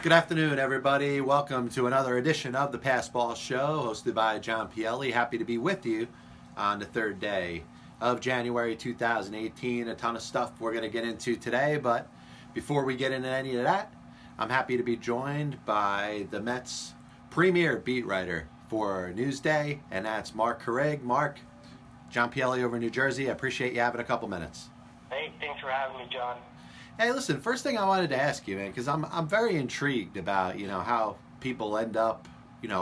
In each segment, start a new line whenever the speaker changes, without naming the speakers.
Good afternoon, everybody. Welcome to another edition of the Passball Show, hosted by John Pielli. Happy to be with you on the third day of January 2018. A ton of stuff we're going to get into today, but before we get into any of that, I'm happy to be joined by the Mets' premier beat writer for Newsday, and that's Marc Carig. Marc, John Pielli over in New Jersey. I appreciate you having a couple minutes.
Hey, thanks for having me, John.
Hey, listen, first thing I wanted to ask you, man, because I'm very intrigued about, how people end up,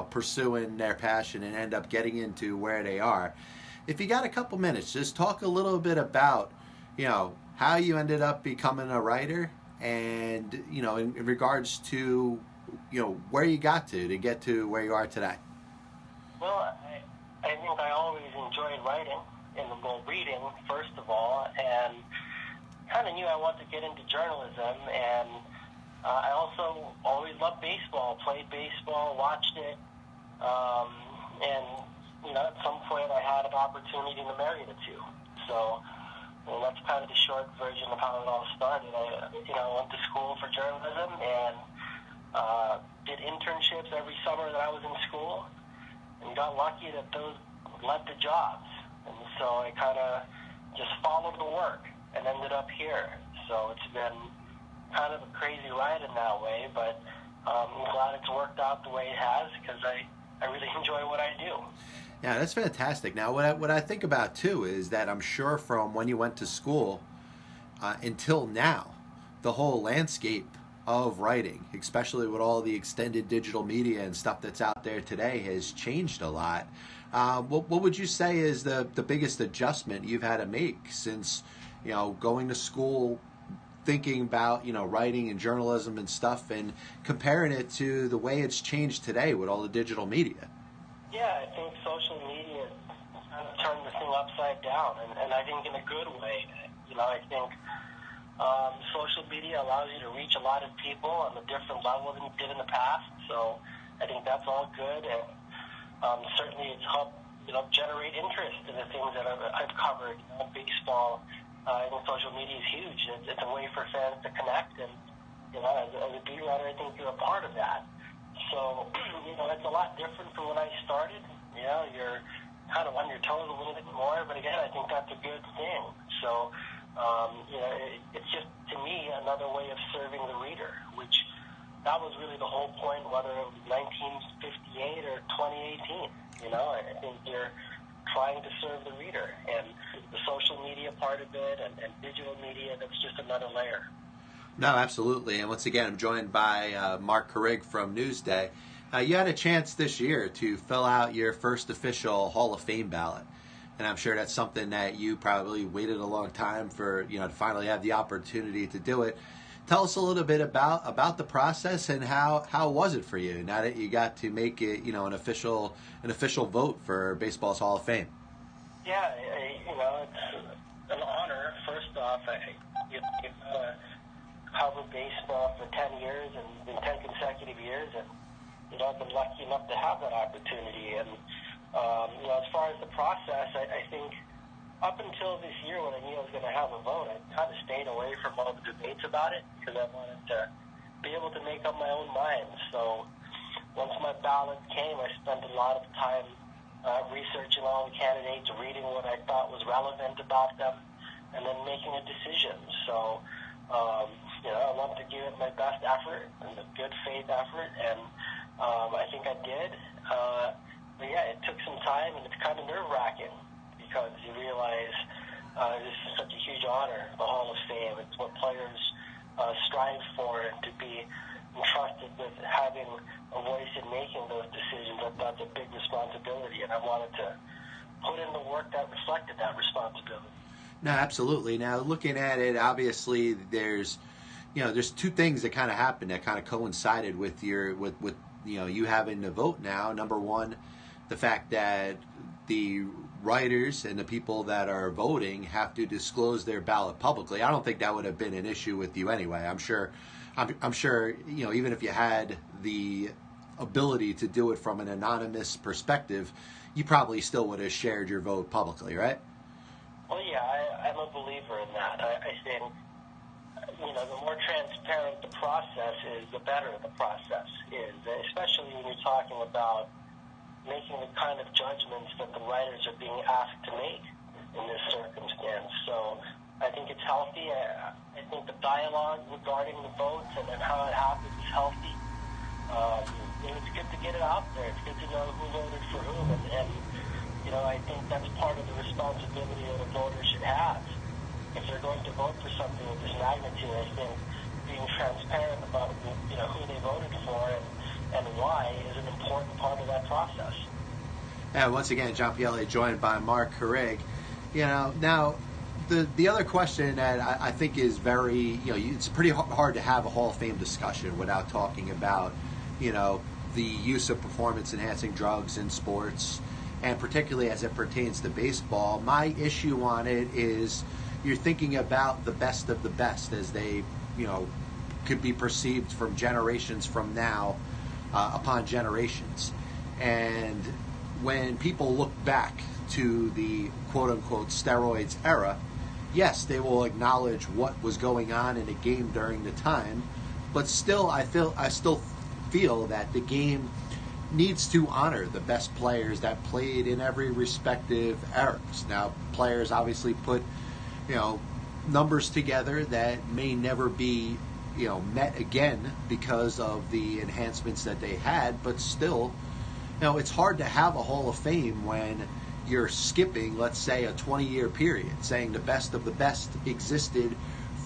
pursuing their passion and end up getting into where they are. If you got a couple minutes, just talk a little bit about, how you ended up becoming a writer and, in regards to, where you got to get to where you are today.
Well, I think I always enjoyed writing and reading, first of all, and kind of knew I wanted to get into journalism, and I also always loved baseball, played baseball, watched it, and, at some point I had an opportunity to marry the two. So, that's kind of the short version of how it all started. I went to school for journalism and did internships every summer that I was in school, and got lucky that those led to jobs. And so I kind of just followed the work and ended up here. So it's been kind of a crazy ride in that way, but I'm glad it's worked out the way it has because I really enjoy what I do.
Yeah, that's fantastic. Now, what I think about, too, is that I'm sure from when you went to school until now, the whole landscape of writing, especially with all the extended digital media and stuff that's out there today, has changed a lot. What would you say is the biggest adjustment you've had to make since going to school, thinking about, writing and journalism and stuff, and comparing it to the way it's changed today with all the digital media?
Yeah, I think social media kind of turned the thing upside down, and I think in a good way. I think social media allows you to reach a lot of people on a different level than you did in the past, so I think that's all good, and certainly it's helped, generate interest in the things that I've covered. Baseball, I think social media is huge. It's a way for fans to connect, and as a beat writer, I think you're a part of that. So it's a lot different from when I started. You're kind of on your toes a little bit more, but again, I think that's a good thing. So it's just to me another way of serving the reader, which that was really the whole point, whether it was 1958 or 2018. I think you're trying to serve the reader, and the social media part of it and digital media, that's just another layer.
No, absolutely. And once again, I'm joined by Marc Carig from Newsday. You had a chance this year to fill out your first official Hall of Fame ballot. And I'm sure that's something that you probably waited a long time for, to finally have the opportunity to do it. Tell us a little bit about the process and how was it for you now that you got to make it, an official vote for baseball's Hall of Fame?
Yeah, it's an honor. First off, covered baseball for 10 years and in 10 consecutive years, and I've been lucky enough to have that opportunity. And as far as the process, I think up until this year when I knew I was going to have a vote, I kind of stayed away from all the debates about it because I wanted to be able to make up my own mind. So once my ballot came, I spent a lot of time researching all the candidates, reading what I thought was relevant about them, and then making a decision. So I wanted to give it my best effort and a good faith effort, and I think I did. But yeah, it took some time, and it's kind of nerve-wracking because you realize this is such a huge honor, the Hall of Fame. It's what players strive for, and to be entrusted with having a voice in making those decisions, that's a big responsibility, and I wanted to put in the work that reflected that responsibility.
No, absolutely. Now, looking at it, obviously, there's two things that kind of happened that kind of coincided with you having to vote now. Number one, the fact that the writers and the people that are voting have to disclose their ballot publicly. I don't think that would have been an issue with you anyway. I'm sure, even if you had the ability to do it from an anonymous perspective, you probably still would have shared your vote publicly, right?
Well, yeah, I'm a believer in that. I think the more transparent the process is, the better the process is, especially when you're talking about making the kind of judgments that the writers are being asked to make in this circumstance. So I think it's healthy. I think the dialogue regarding the votes and how it happened is healthy. It's good to get it out there. It's good to know who voted for whom. And I think that's part of the responsibility that a voter should have. If they're going to vote for something of this magnitude, I think being transparent about who they voted for and why is an important part of that process.
And once again, John Pielli joined by Marc Carig. Now the other question that I think is very, it's pretty hard to have a Hall of Fame discussion without talking about, the use of performance-enhancing drugs in sports, and particularly as it pertains to baseball. My issue on it is you're thinking about the best of the best as they, could be perceived from generations from now upon generations. And when people look back to the quote-unquote steroids era, yes, they will acknowledge what was going on in a game during the time, but still, I still feel that the game needs to honor the best players that played in every respective eras. Now, players obviously put, numbers together that may never be, met again because of the enhancements that they had, but still, it's hard to have a Hall of Fame when you're skipping, let's say, a 20-year period, saying the best of the best existed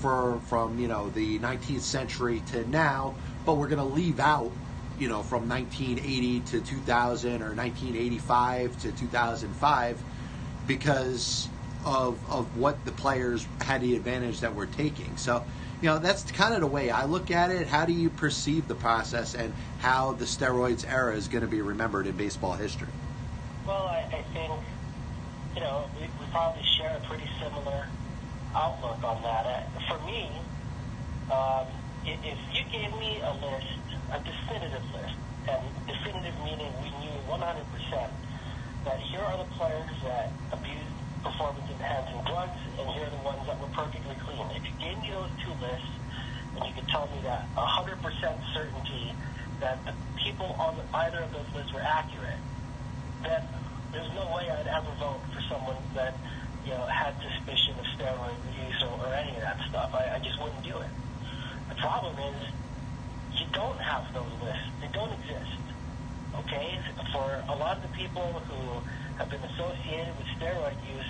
from the 19th century to now, but we're going to leave out, from 1980 to 2000 or 1985 to 2005 because of what the players had the advantage that we're taking. So, that's kind of the way I look at it. How do you perceive the process and how the steroids era is going to be remembered in baseball history?
Well, I think, we probably share a pretty similar outlook on that. For me, if you gave me a list, a definitive list, and definitive meaning we knew 100% that here are the players that abused performance-enhancing drugs, and here are the ones that were perfectly clean. If you gave me those two lists, and you could tell me that 100% certainty that the people on either of those lists were accurate, then there's no way I'd ever vote for someone that had suspicion of steroid use or any of that stuff. I just wouldn't do it. The problem is you don't have those lists. They don't exist. Okay? For a lot of the people who have been associated with steroid use,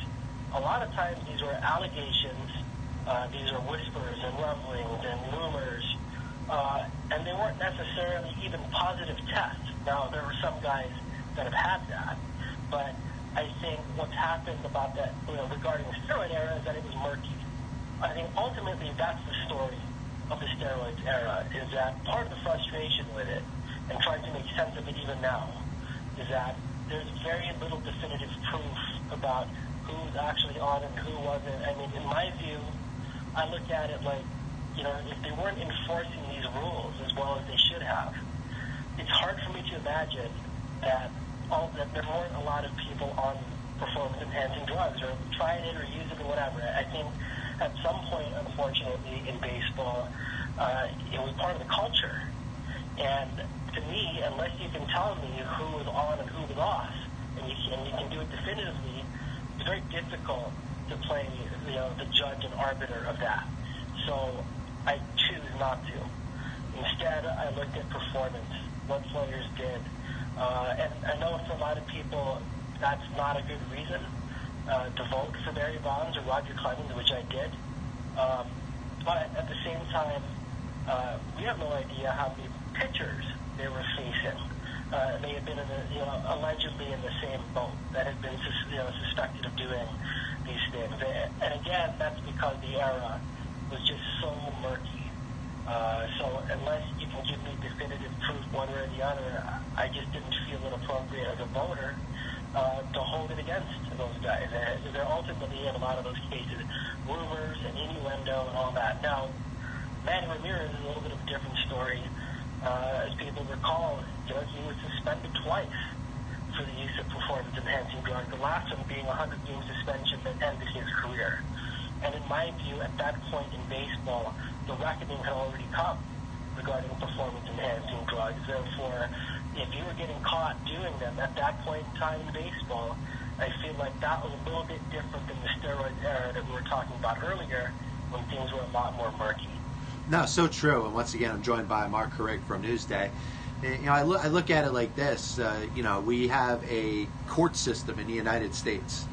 a lot of times these were allegations, these are whispers and rumblings and rumors, and they weren't necessarily even positive tests. Now, there were some guys that have had that, but I think what's happened about that, regarding the steroid era, is that it was murky. I think ultimately that's the story of the steroids era, is that part of the frustration with it, and trying to make sense of it even now, is that there's very little definitive proof about who was actually on and who wasn't. I mean, in my view, I look at it like, if they weren't enforcing these rules as well as they should have, it's hard for me to imagine that there weren't a lot of people on performance-enhancing drugs or trying it or using it or whatever. I think at some point, unfortunately, in baseball, it was part of the culture. And to me, unless you can tell me who was on and who was off, and you can do it definitively, it's very difficult to play the judge and arbiter of that. So I choose not to. Instead, I looked at performance, what players did. And I know for a lot of people, that's not a good reason to vote for Barry Bonds or Roger Clemens, which I did. But at the same time, we have no idea how many pitchers they were facing. They had been allegedly in the same boat that had been suspected of doing these things. And again, that's because the era was just so murky. So unless you can give me definitive proof one way or the other, I just didn't feel it appropriate as a voter to hold it against those guys. They're ultimately, in a lot of those cases, rumors and innuendo and all that. Now, Manny Ramirez is a little bit of a different story. As people recall, he was suspended twice for the use of performance-enhancing drugs, the last one being a 100-game suspension that ended his career. And in my view, at that point in baseball, the reckoning had already come regarding performance-enhancing drugs. Therefore, if you were getting caught doing them at that point in time in baseball, I feel like that was a little bit different than the steroid era that we were talking about earlier, when things were a lot more murky.
No, so true. And once again, I'm joined by Marc Carig from Newsday. And, I look at it like this. We have a court system in the United States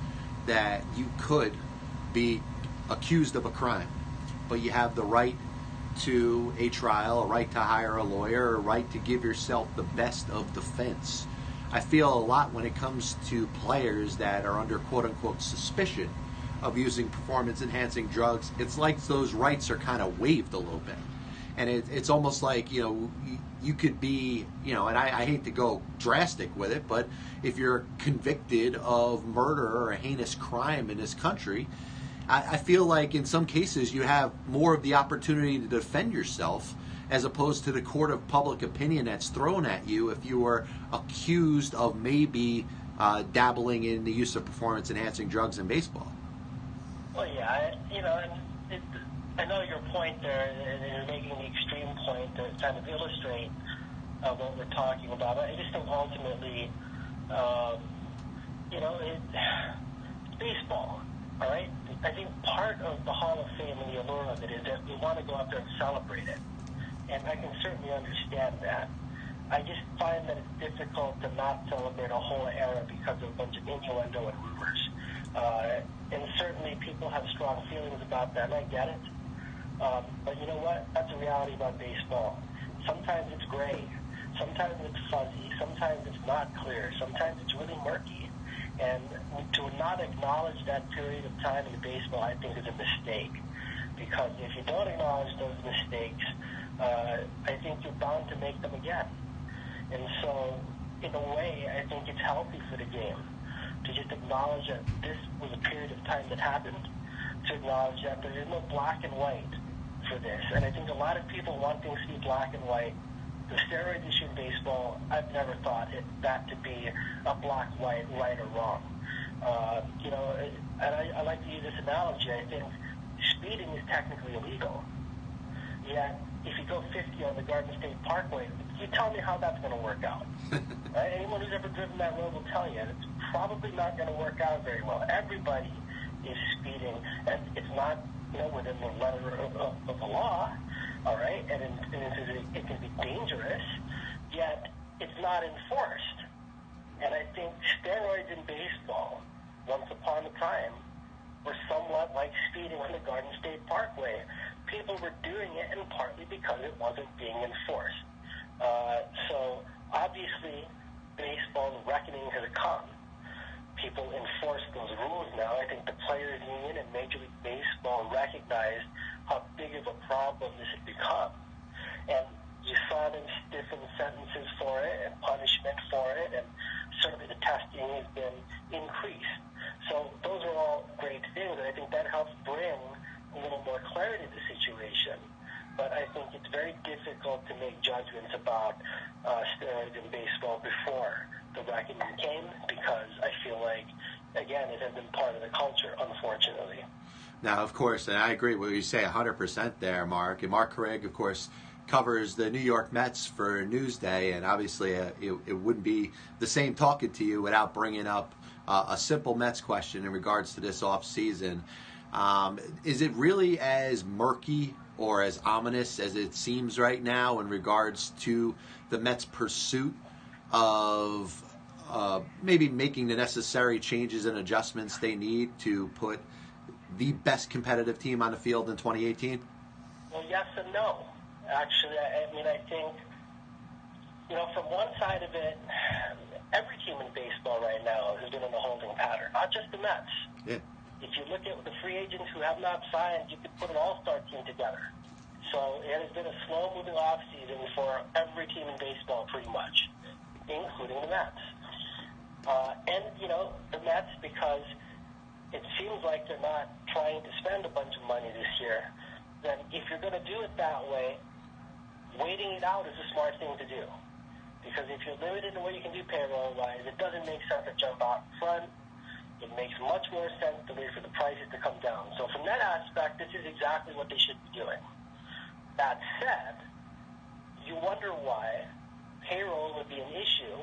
that you could be accused of a crime, but you have the right to a trial, a right to hire a lawyer, a right to give yourself the best of defense. I feel a lot when it comes to players that are under quote-unquote suspicion of using performance-enhancing drugs. It's like those rights are kind of waived a little bit. And it's almost like, you could be, and I hate to go drastic with it, but if you're convicted of murder or a heinous crime in this country, I feel like in some cases you have more of the opportunity to defend yourself as opposed to the court of public opinion that's thrown at you if you were accused of maybe dabbling in the use of performance-enhancing drugs in baseball.
Well, yeah, I know your point there, and you're making the extreme point to kind of illustrate what we're talking about. I just think ultimately, it's baseball, all right? I think part of the Hall of Fame and the allure of it is that we want to go out there and celebrate it. And I can certainly understand that. I just find that it's difficult to not celebrate a whole era because of a bunch of innuendo and rumors. And certainly people have strong feelings about that, and I get it. But you know what? That's a reality about baseball. Sometimes it's gray. Sometimes it's fuzzy. Sometimes it's not clear. Sometimes it's really murky. And to not acknowledge that period of time in baseball, I think, is a mistake. Because if you don't acknowledge those mistakes, I think you're bound to make them again. And so, in a way, I think it's healthy for the game to just acknowledge that this was a period of time that happened, to acknowledge that there is no black and white for this. And I think a lot of people want things to be black and white. The steroid issue in baseball, I've never thought that to be a black-white, right or wrong. And I like to use this analogy. I think speeding is technically illegal. Yet, if you go 50 on the Garden State Parkway, you tell me how that's going to work out. Right? Anyone who's ever driven that road will tell you it's probably not going to work out very well. Everybody is speeding, and it's not within the letter of the law, all right? And it can be dangerous, yet it's not enforced. And I think steroids in baseball, once upon a time, were somewhat like speeding on the Garden State Parkway. People were doing it, and partly because it wasn't being enforced. So obviously, baseball's reckoning has come. People enforce those rules now. I think the Players Union and Major League Baseball recognized how big of a problem this had become. And you saw them stiffen sentences for it and punishment for it, and certainly the testing has been increased. So those are all great things, and I think that helps bring a little more clarity to the situation. But I think it's very difficult to make judgments about steroids in baseball before the reckoning came, because I feel like, again, it has been part of the culture, unfortunately.
Now, of course, and I agree with what you say 100% there, Marc. And Marc Carig, of course, covers the New York Mets for Newsday, and obviously it wouldn't be the same talking to you without bringing up a simple Mets question in regards to this offseason. Is it really as murky or as ominous as it seems right now in regards to the Mets' pursuit of maybe making the necessary changes and adjustments they need to put the best competitive team on the field in 2018?
Well, yes and no. Actually, I think, from one side of it, every team in baseball right now has been in a holding pattern, not just the Mets.
Yeah.
If you look at the free agents who have not signed, you could put an all-star team together. So it has been a slow-moving offseason for every team in baseball pretty much, including the Mets. The Mets, because it seems like they're not trying to spend a bunch of money this year, then if you're going to do it that way, waiting it out is a smart thing to do. Because if you're limited in what you can do payroll-wise, it doesn't make sense to jump out front. It makes much more sense to wait for the prices to come down. So from that aspect, this is exactly what they should be doing. That said, you wonder why payroll would be an issue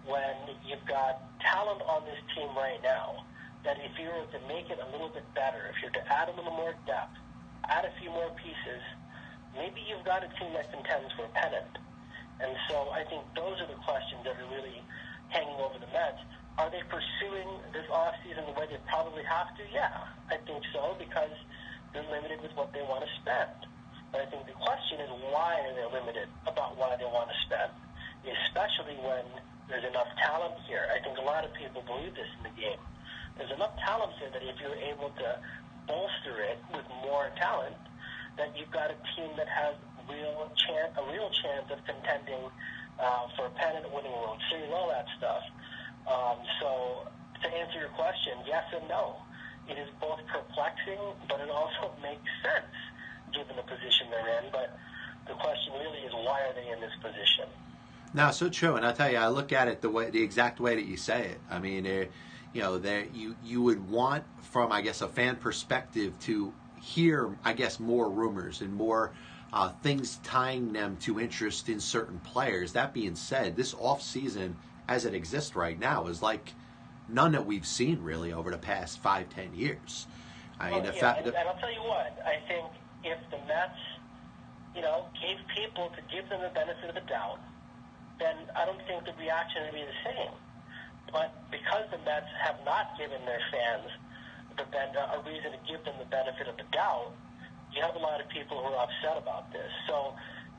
when you've got talent on this team right now that if you were to make it a little bit better, if you're to add a little more depth, add a few more pieces, maybe you've got a team that contends for a pennant. And so I think those are the questions that are really hanging over the Mets. Are they pursuing this offseason the way they probably have to? Yeah, I think so, because they're limited with what they want to spend. But I think the question is, why are they limited about why they want to spend, especially when there's enough talent here. I think a lot of people believe this in the game. There's enough talent here that if you're able to bolster it with more talent, that you've got a team that has a real chance of contending for a pennant, winning a World Series, all that stuff. So to answer your question, yes and no. It is both perplexing, but it also makes sense given the position they're in. But the question really is, why are they in this position?
No, so true, and I'll tell you, I look at it the exact way that you say it. I mean, you would want, from I guess a fan perspective, to hear more rumors and more things tying them to interest in certain players. That being said, this off season, as it exists right now, is like none that we've seen really over the past 5-10 years.
And I'll tell you what, I think if the Mets, gave people to give them the benefit of the doubt, then I don't think the reaction would be the same. But because the Mets have not given their fans a reason to give them the benefit of the doubt, you have a lot of people who are upset about this. So,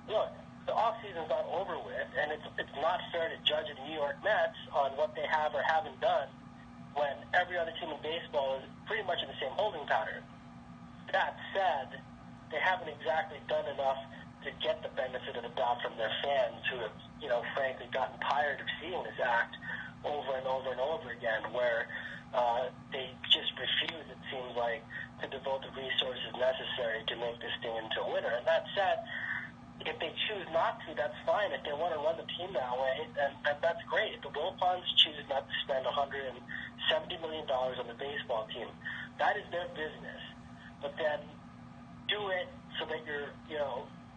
look, the offseason's not over with, and it's not fair to judge the New York Mets on what they have or haven't done when every other team in baseball is pretty much in the same holding pattern. That said, they haven't exactly done enough to get the benefit of the doubt from their fans who have, frankly gotten tired of seeing this act over and over and over again, where they just refuse, it seems like, to devote the resources necessary to make this thing into a winner. And that said, if they choose not to, that's fine. If they want to run the team that way, then that's great. If the Wilpons choose not to spend $170 million on the baseball team, that is their business. But then do it so that you're,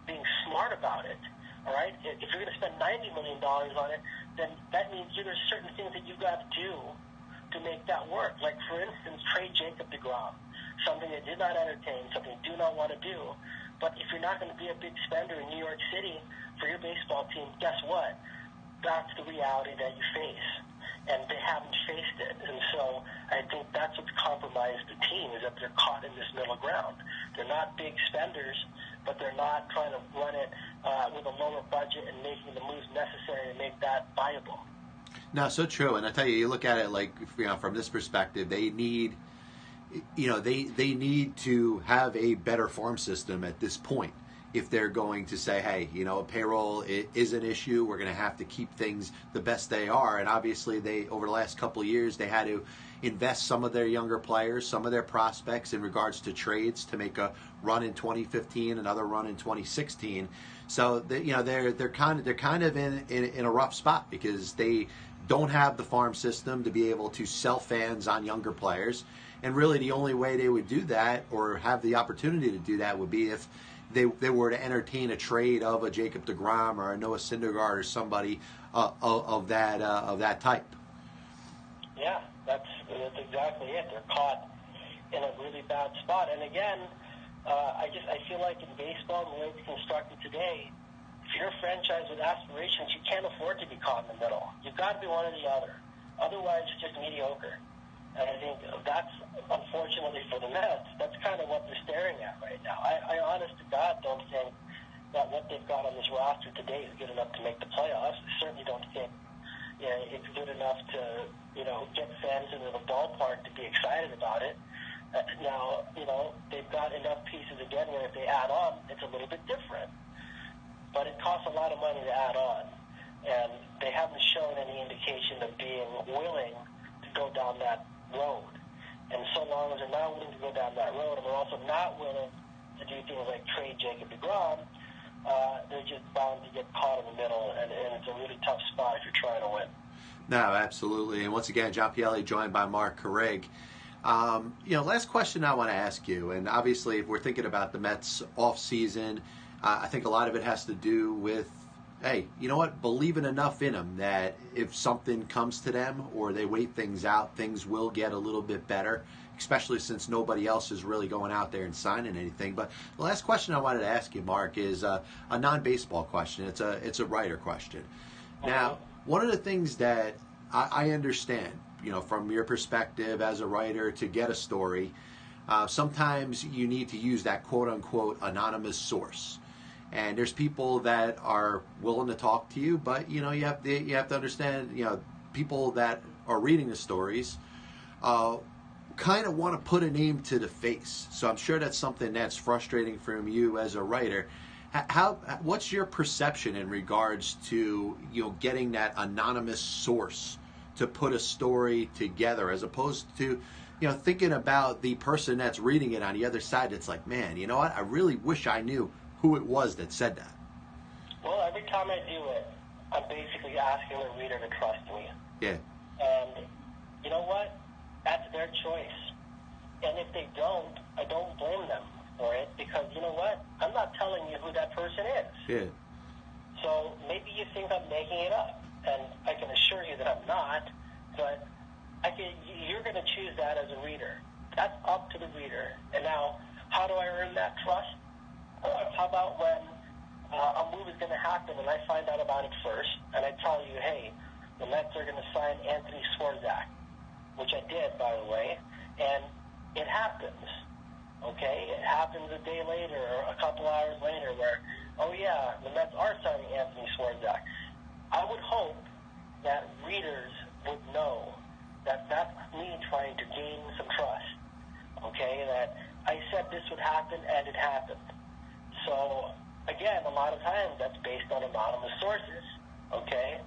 being smart about it. All right? If you're going to spend $90 million on it, then that means there's certain things that you've got to do to make that work. Like, for instance, trade Jacob deGrom, something they did not entertain, something they do not want to do. But if you're not going to be a big spender in New York City for your baseball team, guess what? That's the reality that you face. And they haven't faced it. And so I think that's what's compromised the team, is that they're caught in this middle ground. They're not big spenders, but they're not trying to run it with a lower budget and making the moves necessary to make that viable.
No, so true. And I tell you, you look at it like, from this perspective, they need, they need to have a better farm system at this point. If they're going to say, hey, payroll is an issue, we're going to have to keep things the best they are. And obviously, over the last couple of years, they had to invest some of their younger players, some of their prospects in regards to trades to make a run in 2015, another run in 2016. So they're kind of in a rough spot because they don't have the farm system to be able to sell fans on younger players. And really, the only way they would do that or have the opportunity to do that would be if they were to entertain a trade of a Jacob deGrom or a Noah Syndergaard or somebody of that type.
Yeah, that's exactly it. They're caught in a really bad spot. And again, I feel like in baseball, the way it's constructed today, if you're a franchise with aspirations, you can't afford to be caught in the middle. You've got to be one or the other. Otherwise, it's just mediocre. And I think that's, unfortunately for the Mets, that's kind of what they're staring at right now. I honest to God don't think that what they've got on this roster today is good enough to make the playoffs. I certainly don't think it's good enough to, get fans into the ballpark to be excited about it. Now, they've got enough pieces again where if they add on, it's a little bit different. But it costs a lot of money to add on. And they haven't shown any indication of being willing to go down that road. And so long as they're not willing to go down that road, and they're also not willing to do things like trade Jacob deGrom, they're just bound to get caught in the middle, and it's a really tough spot if you're trying to win.
No, absolutely. And once again, John Pielli joined by Marc Carig. Last question I want to ask you, and obviously if we're thinking about the Mets off-season, I think a lot of it has to do with, hey, you know what? Believing enough in them that if something comes to them or they wait things out, things will get a little bit better, especially since nobody else is really going out there and signing anything. But the last question I wanted to ask you, Marc, is a non-baseball question. It's a writer question. Now, one of the things that I understand, from your perspective as a writer to get a story, sometimes you need to use that quote-unquote anonymous source. And there's people that are willing to talk to you, but you have to understand, people that are reading the stories kind of want to put a name to the face. So I'm sure that's something that's frustrating from you as a writer. What's your perception in regards to getting that anonymous source to put a story together, as opposed to thinking about the person that's reading it on the other side? That's like, man, you know what? I really wish I knew who it was that said that.
Well, every time I do it, I'm basically asking the reader to trust me.
Yeah.
And you know what? That's their choice. And if they don't, I don't blame them for it, because you know what? I'm not telling you who that person is.
Yeah.
So maybe you think I'm making it up, and I can assure you that I'm not, but you're going to choose that as a reader. That's up to the reader. And now, how do I earn that trust? How about when a move is going to happen and I find out about it first, and I tell you, hey, the Mets are going to sign Anthony Swarzak, which I did, by the way, and it happens, okay? It happens a day later or a couple hours later where, oh yeah, the Mets are signing Anthony Swarzak. I would hope that readers would know that that's me trying to gain some trust, okay? That I said this would happen, and it happened. So, again, a lot of times that's based on anonymous sources, okay?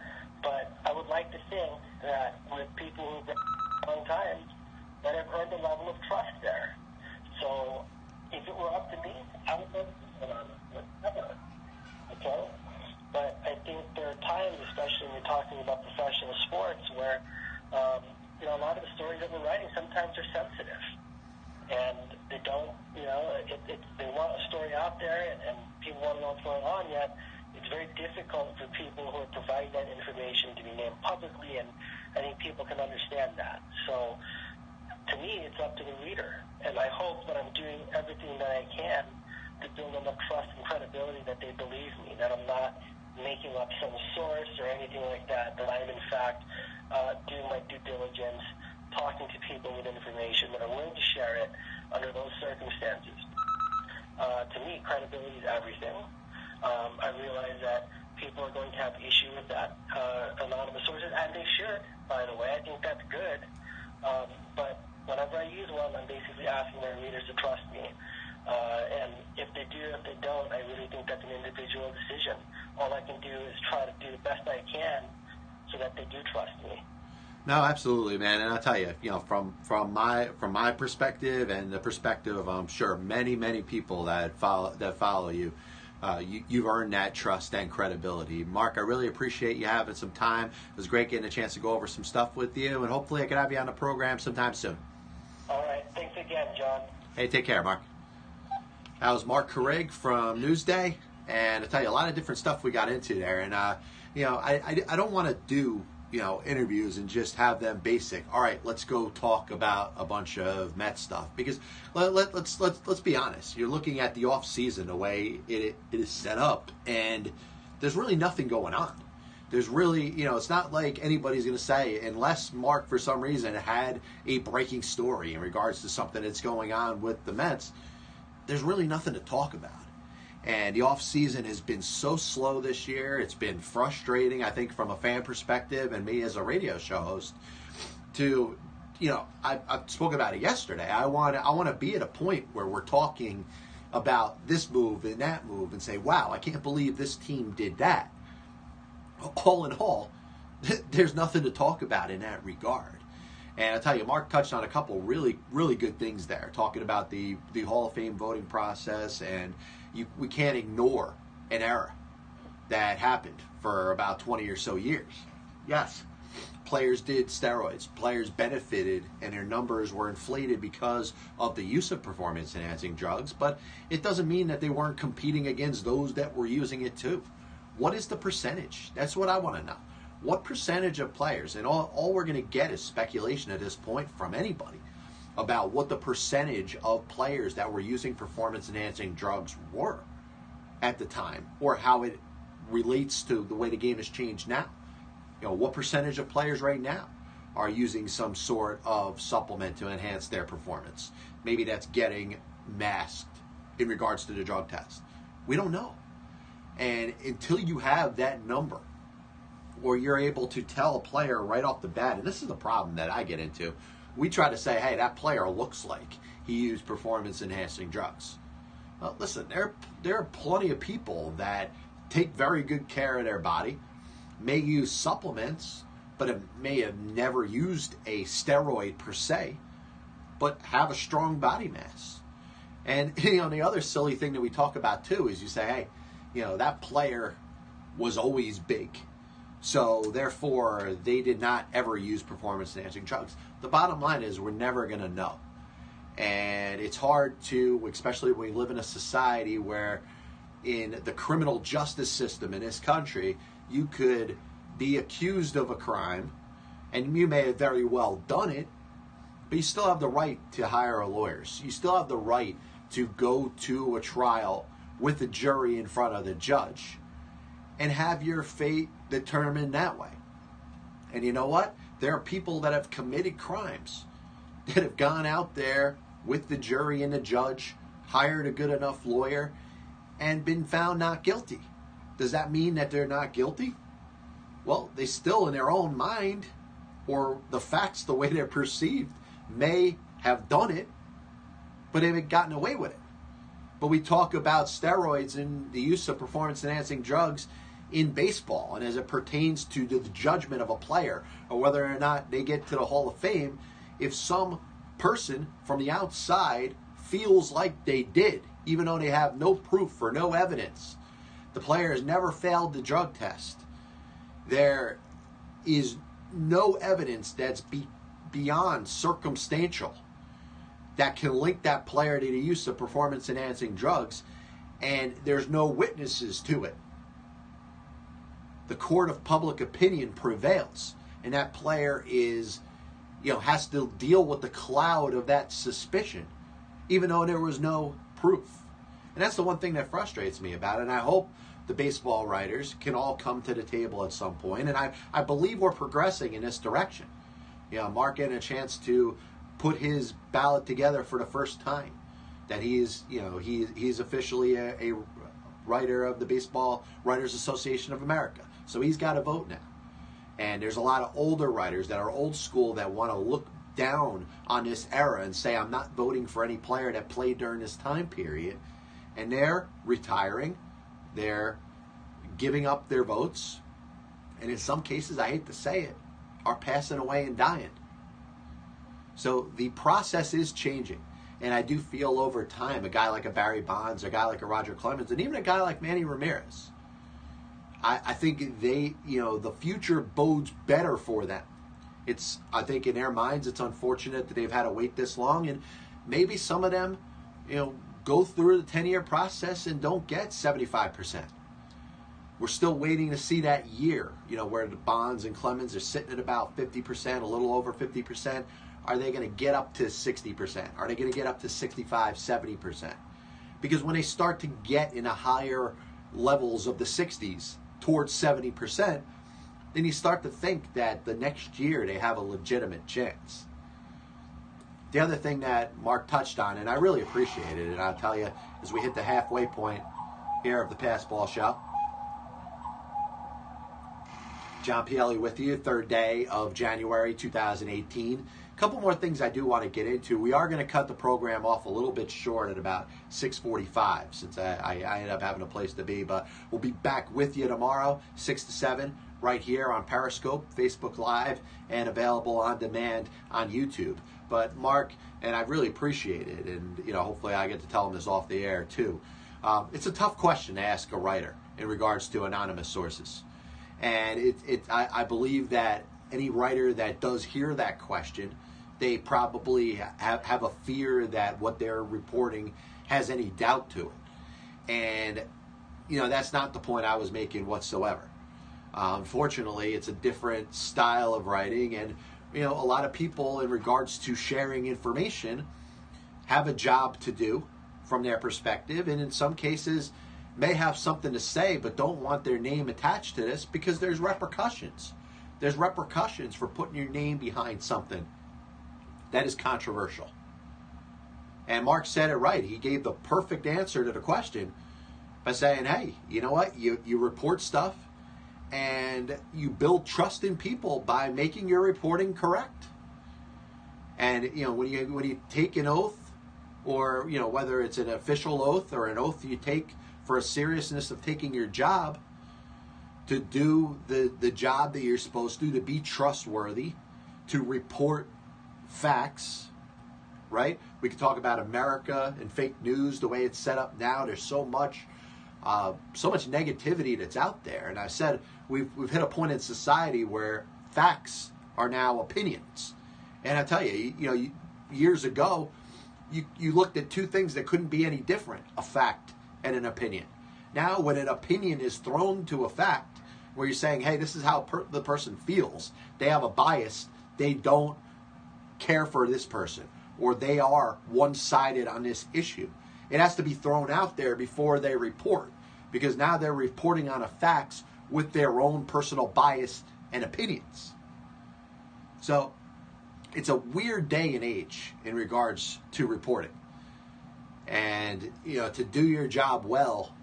But I would like to think that with people who've been a long time, that I've earned a level of trust there. So, if it were up to me, I would never be anonymous, okay? But I think there are times, especially when you're talking about professional sports, where, a lot of the stories that we're writing sometimes are sensitive. And they don't, they want a story out there, and people want to know what's going on, yet it's very difficult for people who are providing that information to be named publicly, and I think people can understand that. So, to me, it's up to the reader, and I hope that I'm doing everything that I can to build enough trust and credibility that they believe me, that I'm not making up some source or anything like that, that I'm, in fact, doing my due diligence, talking to people with information that are willing to share it under those circumstances. To me, credibility is everything. I realize that people are going to have issue with that anonymous sources, and they should, by the way. I think that's good. But whenever I use one, I'm basically asking my readers to trust me. And if they do, if they don't, I really think that's an individual decision. All I can do is try to do the best I can so that they do trust me.
No, absolutely, man. And I'll tell you, from my perspective and the perspective of, I'm sure, many people that follow you, you've earned that trust and credibility. Marc, I really appreciate you having some time. It was great getting a chance to go over some stuff with you, and hopefully I can have you on the program sometime soon.
All right. Thanks again, John.
Hey, take care, Marc. That was Marc Carig from Newsday, and I'll tell you, a lot of different stuff we got into there. And, I don't want to do interviews and just have them basic. All right, let's go talk about a bunch of Mets stuff, because let's be honest. You're looking at the off season, the way it is set up, and there's really nothing going on. There's really, it's not like anybody's going to say, unless Marc for some reason had a breaking story in regards to something that's going on with the Mets, there's really nothing to talk about. And the off-season has been so slow this year. It's been frustrating, I think, from a fan perspective, and me as a radio show host, to, I spoke about it yesterday. I want to be at a point where we're talking about this move and that move and say, wow, I can't believe this team did that. All in all, there's nothing to talk about in that regard. And I'll tell you, Marc touched on a couple really, really good things there, talking about the Hall of Fame voting process, and we can't ignore an era that happened for about 20 or so years. Yes, players did steroids. Players benefited and their numbers were inflated because of the use of performance-enhancing drugs, but it doesn't mean that they weren't competing against those that were using it too. What is the percentage? That's what I want to know. What percentage of players, and all we're going to get is speculation at this point from anybody, about what the percentage of players that were using performance-enhancing drugs were at the time, or how it relates to the way the game has changed now. What percentage of players right now are using some sort of supplement to enhance their performance? Maybe that's getting masked in regards to the drug test. We don't know. And until you have that number, or you're able to tell a player right off the bat, and this is the problem that I get into, we try to say, hey, that player looks like he used performance-enhancing drugs. Well, listen, there are plenty of people that take very good care of their body, may use supplements, but may have never used a steroid per se, but have a strong body mass. And the other silly thing that we talk about too is you say, hey, that player was always big, so therefore they did not ever use performance-enhancing drugs. The bottom line is we're never going to know. And it's hard to, especially when we live in a society where in the criminal justice system in this country, you could be accused of a crime, and you may have very well done it, but you still have the right to hire lawyers. You still have the right to go to a trial with a jury in front of the judge and have your fate determined that way. And you know what? There are people that have committed crimes that have gone out there with the jury and the judge, hired a good enough lawyer, and been found not guilty. Does that mean that they're not guilty? Well, they still, in their own mind, or the facts, the way they're perceived, may have done it, but haven't gotten away with it. But we talk about steroids and the use of performance-enhancing drugs in baseball, and as it pertains to the judgment of a player, or whether or not they get to the Hall of Fame, if some person from the outside feels like they did, even though they have no proof or no evidence, the player has never failed the drug test, there is no evidence that's beyond circumstantial that can link that player to the use of performance-enhancing drugs, and there's no witnesses to it. The court of public opinion prevails, and that player has to deal with the cloud of that suspicion, even though there was no proof. And that's the one thing that frustrates me about it, and I hope the baseball writers can all come to the table at some point, and I believe we're progressing in this direction. Marc getting a chance to put his ballot together for the first time, that he's officially a writer of the Baseball Writers Association of America, so he's got a vote now. And there's a lot of older writers that are old school that want to look down on this era and say, I'm not voting for any player that played during this time period. And they're retiring. They're giving up their votes. And in some cases, I hate to say it, are passing away and dying. So the process is changing. And I do feel over time, a guy like a Barry Bonds, a guy like a Roger Clemens, and even a guy like Manny Ramirez, I think the future bodes better for them. I think in their minds, it's unfortunate that they've had to wait this long, and maybe some of them, go through the 10-year process and don't get 75%. We're still waiting to see that year, where the Bonds and Clemens are sitting at about 50%, a little over 50%. Are they going to get up to 60%? Are they going to get up to 65, 70%? Because when they start to get in the higher levels of the 60s, towards 70%, then you start to think that the next year they have a legitimate chance. The other thing that Marc touched on, and I really appreciate it, and I'll tell you, as we hit the halfway point here of the Passball Show, John Pielli with you, third day of January 2018. A couple more things I do want to get into. We are going to cut the program off a little bit short at about 6:45 since I ended up having a place to be. But we'll be back with you tomorrow, 6 to 7, right here on Periscope, Facebook Live, and available on demand on YouTube. But Marc, and I really appreciate it, and hopefully I get to tell him this off the air too. It's a tough question to ask a writer in regards to anonymous sources. And I believe that any writer that does hear that question, they probably have a fear that what they're reporting has any doubt to it. And, that's not the point I was making whatsoever. Unfortunately, it's a different style of writing, and, a lot of people in regards to sharing information have a job to do from their perspective, and in some cases may have something to say but don't want their name attached to this because there's repercussions. There's repercussions for putting your name behind something that is controversial. And Marc said it right. He gave the perfect answer to the question by saying, hey, you know what? You report stuff and you build trust in people by making your reporting correct. And, when you take an oath, or, whether it's an official oath or an oath you take for a seriousness of taking your job, to do the job that you're supposed to be trustworthy, to report facts, right? We could talk about America and fake news, the way it's set up now. There's so much negativity that's out there. And I said we've hit a point in society where facts are now opinions. And I tell you, years ago, you looked at two things that couldn't be any different, a fact and an opinion. Now, when an opinion is thrown to a fact, where you're saying, hey, this is how the person feels, they have a bias, they don't care for this person, or they are one-sided on this issue. It has to be thrown out there before they report, because now they're reporting on a facts with their own personal bias and opinions. So it's a weird day and age in regards to reporting. And, to do your job well,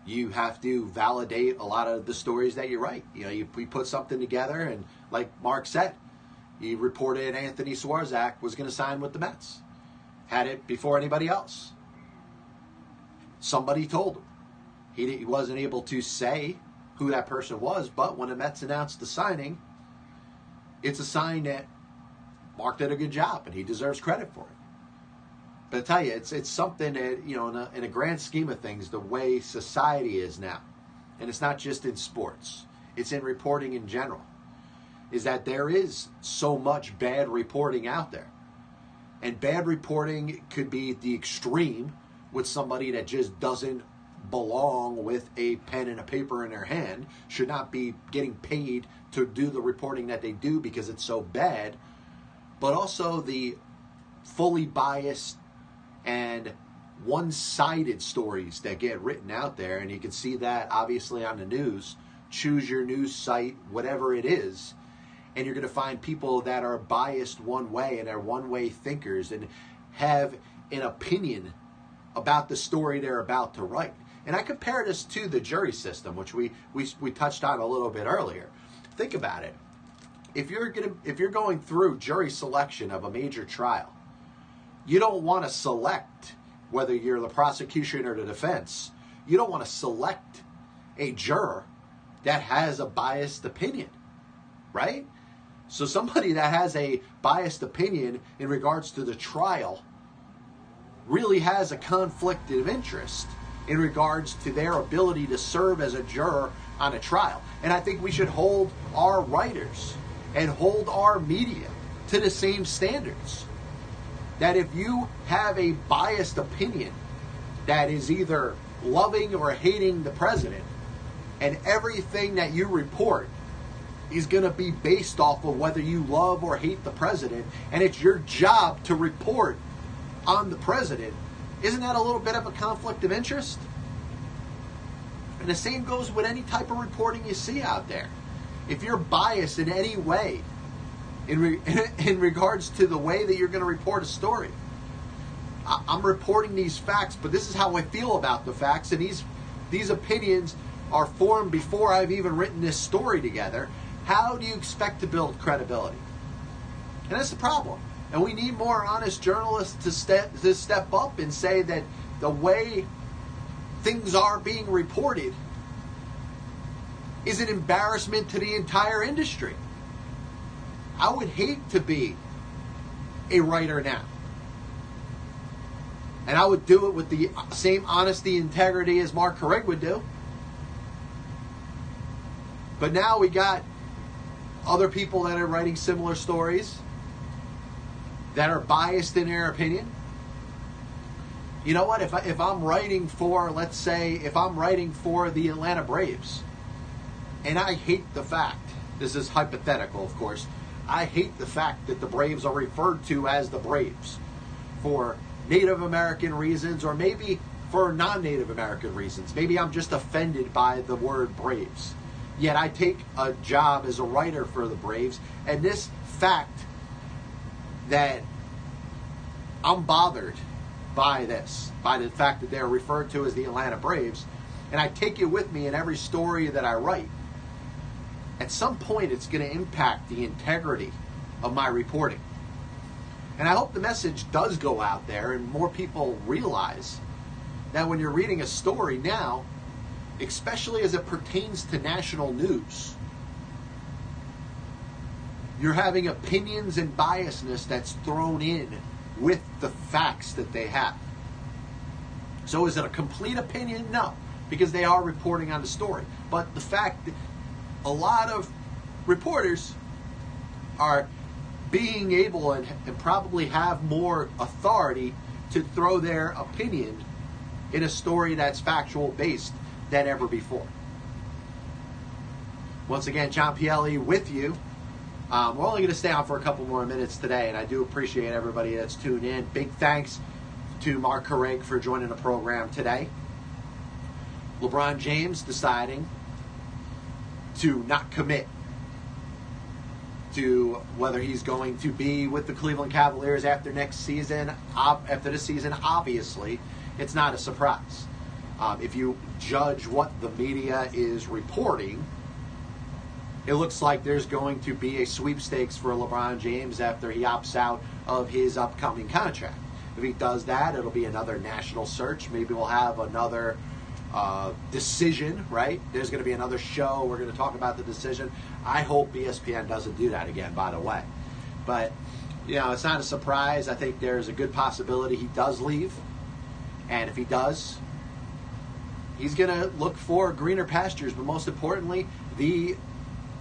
you have to validate a lot of the stories that you write. We put something together, and like Marc said, he reported Anthony Swarzak was going to sign with the Mets. Had it before anybody else. Somebody told him. He wasn't able to say who that person was, but when the Mets announced the signing, it's a sign that Marc did a good job, and he deserves credit for it. But I tell you, it's something that, in a grand scheme of things, the way society is now, and it's not just in sports, it's in reporting in general, is that there is so much bad reporting out there. And bad reporting could be at the extreme with somebody that just doesn't belong with a pen and a paper in their hand, should not be getting paid to do the reporting that they do because it's so bad, but also the fully biased and one-sided stories that get written out there. And you can see that obviously on the news. Choose your news site, whatever it is, and you're going to find people that are biased one way and are one-way thinkers and have an opinion about the story they're about to write. And I compare this to the jury system, which we touched on a little bit earlier. Think about it. If you're going through jury selection of a major trial, you don't want to select, whether you're the prosecution or the defense, you don't want to select a juror that has a biased opinion, right? So somebody that has a biased opinion in regards to the trial really has a conflict of interest in regards to their ability to serve as a juror on a trial. And I think we should hold our writers and hold our media to the same standards. That if you have a biased opinion that is either loving or hating the president, and everything that you report is going to be based off of whether you love or hate the president, and it's your job to report on the president, isn't that a little bit of a conflict of interest? And the same goes with any type of reporting you see out there. If you're biased in any way in regards to the way that you're going to report a story, I'm reporting these facts, but this is how I feel about the facts, and these opinions are formed before I've even written this story together. How do you expect to build credibility? And that's the problem. And we need more honest journalists to step up and say that the way things are being reported is an embarrassment to the entire industry. I would hate to be a writer now. And I would do it with the same honesty and integrity as Marc Carig would do. But now we got other people that are writing similar stories that are biased in their opinion. You know what? If I'm writing for, let's say, if I'm writing for the Atlanta Braves, and I hate the fact, this is hypothetical, of course, I hate the fact that the Braves are referred to as the Braves for Native American reasons, or maybe for non-Native American reasons. Maybe I'm just offended by the word Braves. Yet I take a job as a writer for the Braves, and this fact that I'm bothered by this, by the fact that they're referred to as the Atlanta Braves, and I take it with me in every story that I write, at some point it's going to impact the integrity of my reporting. And I hope the message does go out there and more people realize that when you're reading a story now, especially as it pertains to national news, you're having opinions and biasness that's thrown in with the facts that they have. So is it a complete opinion? No, because they are reporting on the story. But the fact that a lot of reporters are being able and probably have more authority to throw their opinion in a story that's factual based than ever before. Once again, John Pielli with you. We're only going to stay on for a couple more minutes today, and I do appreciate everybody that's tuned in. Big thanks to Marc Carig for joining the program today. LeBron James deciding to not commit to whether he's going to be with the Cleveland Cavaliers after next season. After this season, obviously, it's not a surprise. If you judge what the media is reporting, it looks like there's going to be a sweepstakes for LeBron James after he opts out of his upcoming contract. If he does that, it'll be another national search. Maybe we'll have another decision, right? There's going to be another show. We're going to talk about the decision. I hope ESPN doesn't do that again, by the way. But, you know, it's not a surprise. I think there's a good possibility he does leave. And if he does, he's going to look for greener pastures. But most importantly, the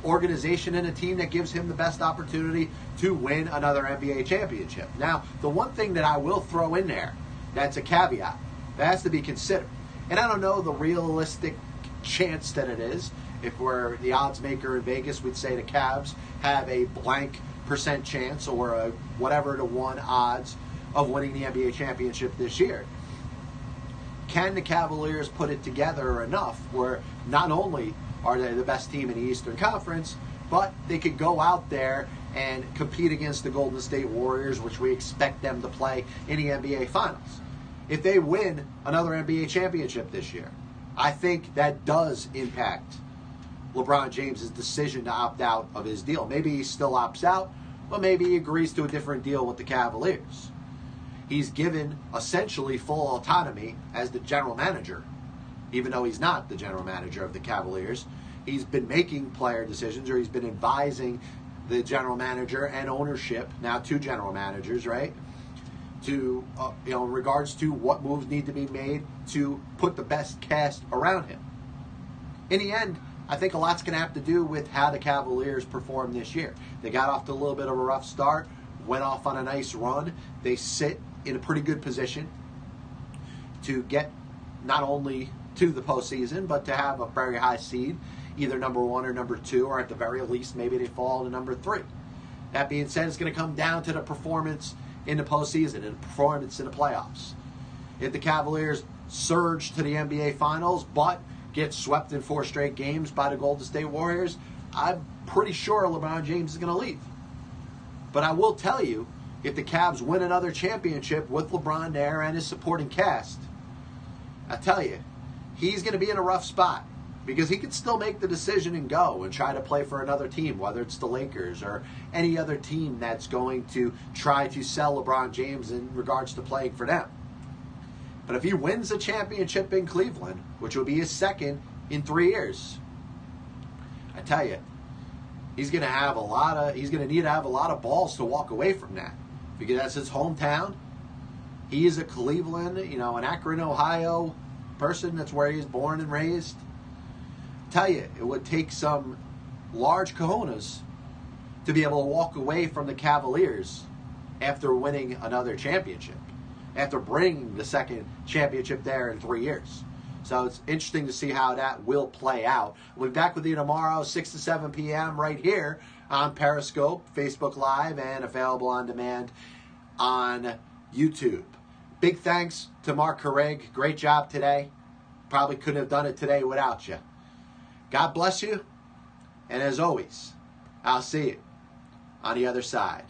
organization and a team that gives him the best opportunity to win another NBA championship. Now, the one thing that I will throw in there, that's a caveat, that has to be considered. And I don't know the realistic chance that it is. If we're the odds maker in Vegas, we'd say the Cavs have a blank % chance or a whatever to 1 odds of winning the NBA championship this year. Can the Cavaliers put it together enough where not only are they the best team in the Eastern Conference, but they could go out there and compete against the Golden State Warriors, which we expect them to play in the NBA Finals? If they win another NBA championship this year, I think that does impact LeBron James' decision to opt out of his deal. Maybe he still opts out, but maybe he agrees to a different deal with the Cavaliers. He's given essentially full autonomy as the general manager, even though he's not the general manager of the Cavaliers. He's been making player decisions, or he's been advising the general manager and ownership, now 2 general managers, right? To, in regards to what moves need to be made to put the best cast around him. In the end, I think a lot's going to have to do with how the Cavaliers perform this year. They got off to a little bit of a rough start, went off on a nice run. They sit in a pretty good position to get not only to the postseason, but to have a very high seed, either number 1 or number 2, or at the very least, maybe they fall to number 3. That being said, it's going to come down to the performance in the postseason and performance in the playoffs. If the Cavaliers surge to the NBA Finals but get swept in 4 straight games by the Golden State Warriors, I'm pretty sure LeBron James is going to leave. But I will tell you, if the Cavs win another championship with LeBron there and his supporting cast, I tell you, he's going to be in a rough spot. Because he could still make the decision and go and try to play for another team, whether it's the Lakers or any other team that's going to try to sell LeBron James in regards to playing for them. But if he wins a championship in Cleveland, which will be his second in 3 years, I tell you, he's going to need to have a lot of balls to walk away from that, because that's his hometown. He is a Cleveland, an Akron, Ohio person. That's where he was born and raised. Tell you, it would take some large cojones to be able to walk away from the Cavaliers after winning another championship, after bringing the second championship there in 3 years. So it's interesting to see how that will play out. We'll be back with you tomorrow, 6 to 7 p.m. right here on Periscope, Facebook Live, and available on demand on YouTube. Big thanks to Marc Carig. Great job today. Probably couldn't have done it today without you. God bless you. And as always, I'll see you on the other side.